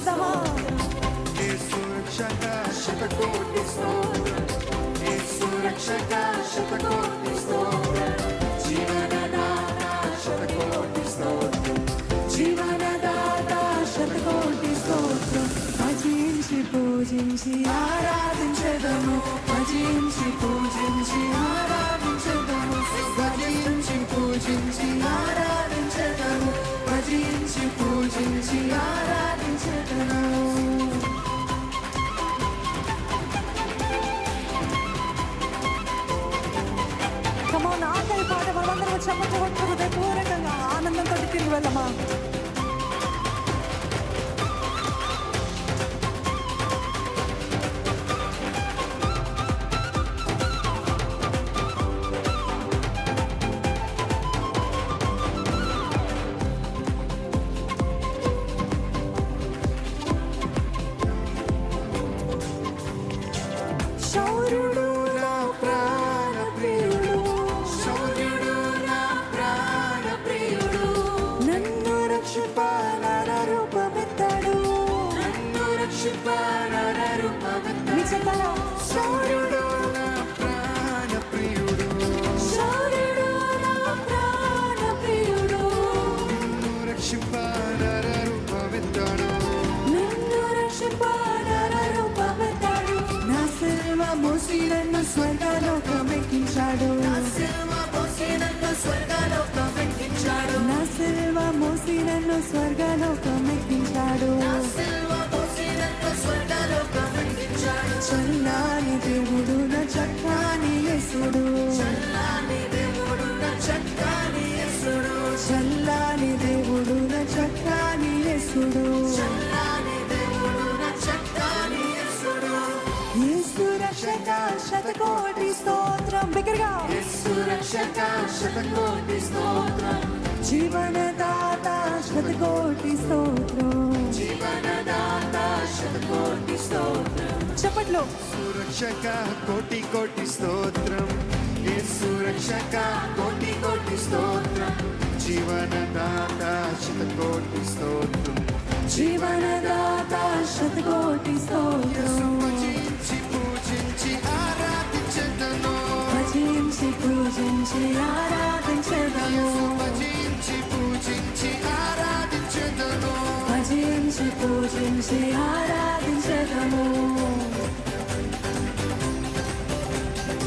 చెప్తామా? యేసు రక్షక శతకోటి స్తోత్రం, యేసు రక్షక శతకోటి స్తోత్రం, జీవనదాత శతకోటి స్తోత్రం, జీవనదాత శతకోటి స్తోత్రం. భజించి పూజించి ఆరాధించెదము, భజించి పూజించి ఆరాధించెదము, భజించి పూజించి ఆరాధించెదము, భజించి పూజించి ఆరాధించెదము. కమోన్, ఆఖరి పాట మనమందరం చెమట కొట్టు హృదయపూర్వకంగా ఆనందంతో తిరిగి వెళ్ళమా? శౌర్యుడు నా ప్రాణ ప్రియుడు, శౌర్యుడు నా ప్రాణ ప్రియుడు, నన్ను రక్షింపనర రూపమెత్తాడు, నన్ను రక్షింపనర రూపమెత్తాడు. మీ చెప్పాలా? శౌర్యుడు నా ప్రాణ ప్రియుడు, శౌర్యుడు నా ప్రాణ ప్రియుడు, నన్ను రక్షింపనర రూపమెత్తాడు, నన్ను రక్షింపనర రూపమెత్తాడు. నా సిలువ మోసి నన్ను స్వర్గలోకమెక్కించాడు, నా సిలువ మోసి నన్ను స్వర్గలోకమెక్కించాడు, నా సిలువ మోసి నన్ను స్వర్గలోకమెక్కించాడు. నా సిలువ మోసి నన్ను స్వర్గలోకమెక్కించాడు. చల్లాని దేవుడు నా చక్కాని యేసుడు, చల్లాని దేవుడు నా చక్కాని యేసుడు, చల్లాని దేవుడు నా చక్కాని యేసుడు. చల్లాని దేవుడు నా చక్కాని యేసుడు. యేసు రక్షక శతకోటి స్తోత్రం. బిగ్గరగా యేసు రక్షక శతకోటి స్తోత్రం, జీవనదాత శతకోటి స్తోత్రం. జీవనదాత శతకోటి స్తోత్రం, చప్పట్లో యేసు రక్షక కోటి కోటి స్తోత్రం, యేసు రక్షక కోటి కోటి స్తోత్రం, జీవనదాత శతకోటి స్తోత్రం, జీవనదాత శతకోటి స్తోత్రం. భజించి పూజించి ఆరాధించెదను, భజించి పూజించి ఆరాధించెదము, భజించి పూజించి ఆరాధించెదను. భజించి పూజించి ఆరాధించెదము.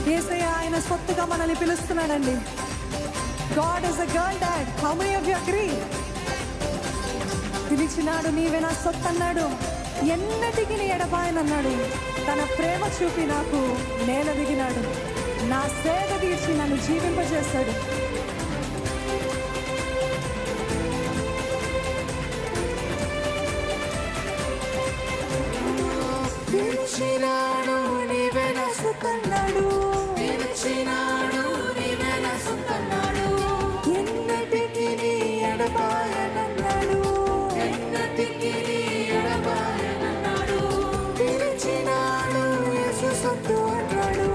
యేసయ్య ఆయన సొత్తుగా మనల్ని పిలుస్తున్నాడండి. God is a girl dad. How many of you agree? పిలిచినాడు, నీవే నా సొత్తు అన్నాడు, ఎన్నటికి నీ ఎడబాయనన్నాడు. తన ప్రేమ చూపి నాకు నేల దిగినాడు, నా సేద తీర్చి నన్ను జీవింపజేశాడు. పిలిచినాడు, నీవే నా సొత్తు అన్నాడు, పిలిచినాడు, నీవే నా సొత్తన్నాడు, ఎన్నటికి నీ ఎడబాయనన్నాడు, ఎన్నటికి నీ ఎడబాయనన్నాడు. పిలిచినాడు, యేసు సొత్తు అన్నాడు,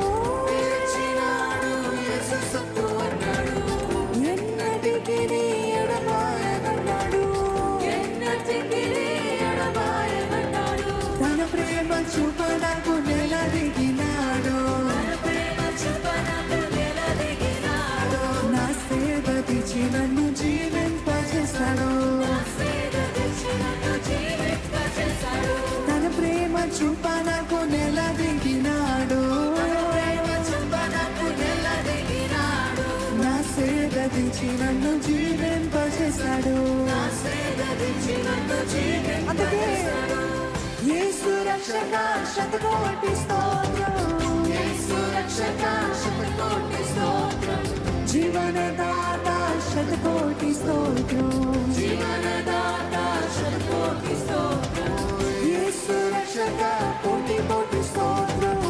పిలిచినాడు, యేసు సొత్తు అన్నాడు, ఎన్నటికి నీ ఎడబాయనన్నాడు, ఎన్నటికి నీ ఎడబాయనన్నాడు. తన ప్రేమ చూపడానికి నెల దిగినాడు, తన ప్రేమ చూపనకు నిలదిగినాడు, నా సేవ తీర్చి నన్ను జీవింపజేశాడు, నా సేద తీర్చి నన్ను జీవింపజేశాడు. తన ప్రేమ చూపనకు నెల దిగినాడు, తన ప్రేమ చూపనకు నిలదిగినాడు, నా సేవ తీర్చి నన్ను జీవింపజేశాడు. నా సేద తీర్చి నన్ను జీవింపజేశాడు. యేసు రక్షక శతకోటి స్తోత్రం, యేసు రక్షక శతకోటి స్తోత్రం, జీవనదాత శతకోటి స్తోత్రం. జీవనదాత శతకోటి స్తోత్రం, యేసు రక్షక కోటి కోటి స్తోత్రం,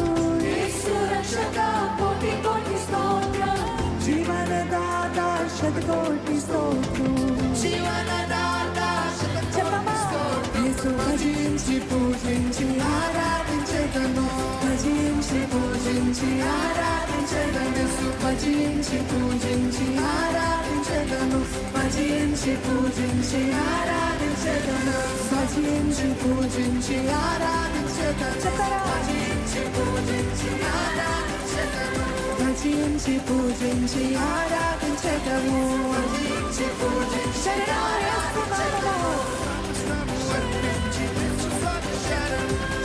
యేసు రక్షక కోటి కోటి స్తోత్రం, జీవనదాత శతకోటి స్తోత్రం. జీవనదాత శతకోటి చెప్పమా? స్తోత్రం. యేసు భజించి పూజించి ఆరాధించెదను, భజించి పూజించి ఆరాధించెదను, భజించి పూజించి ఆరాధించెదను, భజించి పూజించి ఆరాధించెదను, భజించి పూజించి ఆరాధించెదను చెప్తారా? భజించి పూజించి ఆరాధించెదను భజించి పూజించి ఆరాధించటము భజించి పూజించి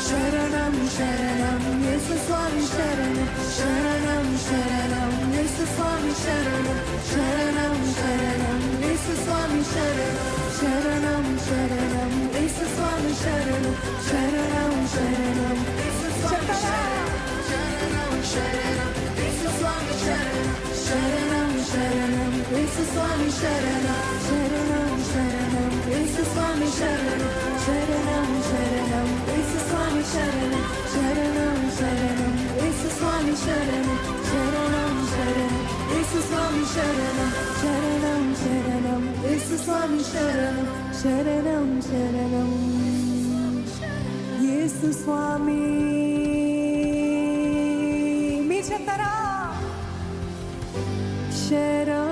శరణం శరణం యేసు స్వామి శరణం శరణం శరణం యేసు స్వామి శరణం శరణం శరణం యేసు స్వామి శరణం శరణం శరణం యేసు స్వామి శరణం శరణం శరణం శరణం శరణం యేసు స్వామి శరణం శరణం శరణం యేసు స్వామి శరణం శరణం శరణం యేసు స్వామి శరణం శరణం శరణం యేసు స్వామి శరణం శరణం శరణం యేసు స్వామి శరణం శరణం శరణం యేసు స్వామి శరణం శరణం శరణం యేసు స్వామి మీరు చెప్తారా శరణం